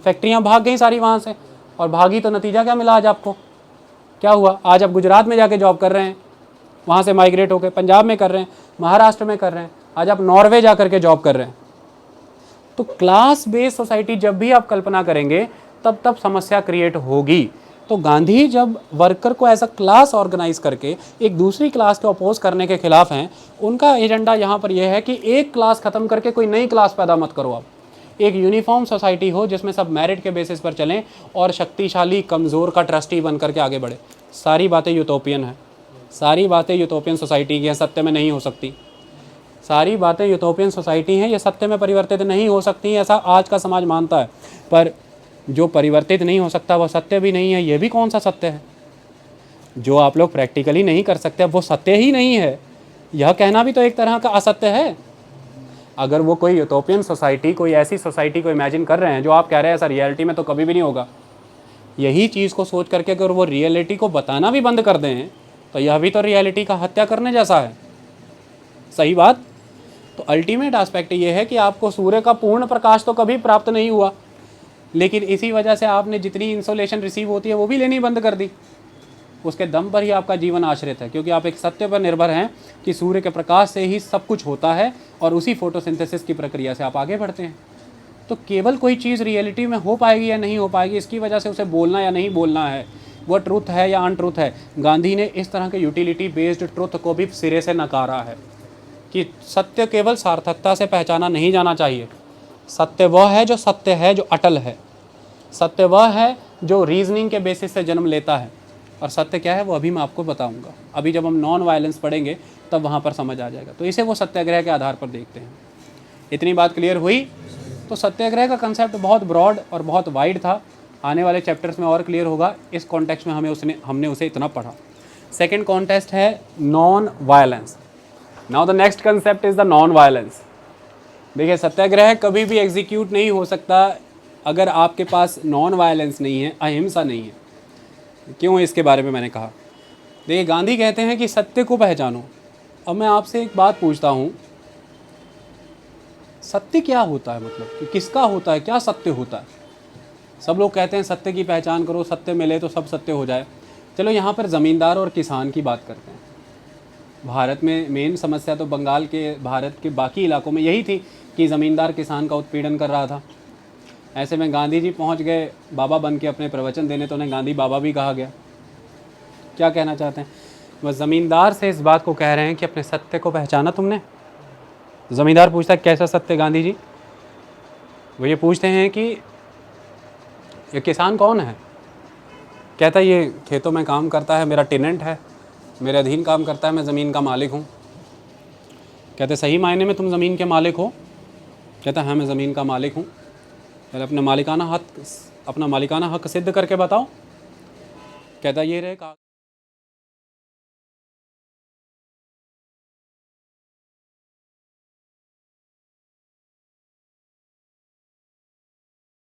फैक्ट्रियाँ भाग गई सारी वहाँ से, और भागी तो नतीजा क्या मिला आज आपको? क्या हुआ? आज आप गुजरात में जाके जॉब कर रहे हैं, वहाँ से माइग्रेट होकर पंजाब में कर रहे हैं, महाराष्ट्र में कर रहे हैं, आज आप नॉर्वे जा कर के जॉब कर रहे हैं। तो क्लास बेस्ड सोसाइटी जब भी आप कल्पना करेंगे तब समस्या क्रिएट होगी। तो गांधी जब वर्कर को एज अ क्लास ऑर्गेनाइज करके एक दूसरी क्लास को अपोज करने के खिलाफ हैं, उनका एजेंडा यहाँ पर यह है कि एक क्लास ख़त्म करके कोई नई क्लास पैदा मत करो आप। एक यूनिफॉर्म सोसाइटी हो जिसमें सब मेरिट के बेसिस पर चलें और शक्तिशाली कमज़ोर का ट्रस्टी बन करके आगे बढ़े। सारी बातें यूटोपियन हैं, सारी बातें यूटोपियन सोसाइटी की हैं, सत्य में नहीं हो सकती। सारी बातें यूटोपियन सोसाइटी हैं, ये सत्य में परिवर्तित नहीं हो सकती, ऐसा आज का समाज मानता है। पर जो परिवर्तित नहीं हो सकता वह सत्य भी नहीं है। ये भी कौन सा सत्य है? जो आप लोग प्रैक्टिकली नहीं कर सकते वो सत्य ही नहीं है। यह कहना भी तो एक तरह का असत्य है। अगर वो कोई यूटोपियन सोसाइटी, कोई ऐसी सोसाइटी को इमेजिन कर रहे हैं जो आप कह रहे हैं ऐसा रियलिटी में तो कभी भी नहीं होगा, यही चीज़ को सोच करके अगर वो रियलिटी को बताना भी बंद कर दें तो यह भी तो रियलिटी का हत्या करने जैसा है। सही बात। तो अल्टीमेट एस्पेक्ट ये है कि आपको सूर्य का पूर्ण प्रकाश तो कभी प्राप्त नहीं हुआ, लेकिन इसी वजह से आपने जितनी इंसोलेशन रिसीव होती है वो भी लेनी बंद कर दी। उसके दम पर ही आपका जीवन आश्रित है, क्योंकि आप एक सत्य पर निर्भर हैं कि सूर्य के प्रकाश से ही सब कुछ होता है और उसी फोटोसिंथेसिस की प्रक्रिया से आप आगे बढ़ते हैं। तो केवल कोई चीज़ रियलिटी में हो पाएगी या नहीं हो पाएगी इसकी वजह से उसे बोलना या नहीं बोलना है, वो ट्रुथ है या अनट्रुथ है। गांधी ने इस तरह के यूटिलिटी बेस्ड ट्रुथ को भी सिरे से नकारा है कि सत्य केवल सार्थकता से पहचाना नहीं जाना चाहिए। सत्य वह है जो सत्य है, जो अटल है। सत्य वह है जो रीजनिंग के बेसिस से जन्म लेता है। और सत्य क्या है वो अभी मैं आपको बताऊंगा। अभी जब हम नॉन वायलेंस पढ़ेंगे तब वहाँ पर समझ आ जाएगा। तो इसे वो सत्याग्रह के आधार पर देखते हैं। इतनी बात क्लियर हुई? तो सत्याग्रह का कंसेप्ट बहुत ब्रॉड और बहुत वाइड था। आने वाले चैप्टर्स में और क्लियर होगा। इस कॉन्टेक्स्ट में हमने उसे इतना पढ़ा। सेकेंड कॉन्टेक्स्ट है non violence. Now the next concept is the non violence. देखिए, सत्याग्रह कभी भी एग्जीक्यूट नहीं हो सकता अगर आपके पास नॉन वायलेंस नहीं है, अहिंसा नहीं है। क्यों? इसके बारे में मैंने कहा। देखिए, गांधी कहते हैं कि सत्य को पहचानो। अब मैं आपसे एक बात पूछता हूँ, सत्य क्या होता है? मतलब कि किसका होता है? क्या सत्य होता है? सब लोग कहते हैं सत्य की पहचान करो, सत्य मिले तो सब सत्य हो जाए। चलो यहाँ पर ज़मींदार और किसान की बात करते हैं। भारत में मेन समस्या तो बंगाल के, भारत के बाकी इलाकों में यही थी कि ज़मींदार किसान का उत्पीड़न कर रहा था। ऐसे में गांधी जी पहुंच गए बाबा बन के अपने प्रवचन देने, तो उन्हें गांधी बाबा भी कहा गया। क्या कहना चाहते हैं? बस ज़मींदार से इस बात को कह रहे हैं कि अपने सत्य को पहचाना तुमने। ज़मींदार पूछता है कैसा सत्य गांधी जी? वो ये पूछते हैं कि ये किसान कौन है? कहता है ये खेतों में काम करता है, मेरा टेनेंट है, मेरे अधीन काम करता है, मैं ज़मीन का मालिक हूँ। कहते सही मायने में तुम ज़मीन के मालिक हो? कहता हाँ मैं ज़मीन का मालिक हूँ। पहले अपना मालिकाना हक सिद्ध करके बताओ। कहता ये रहे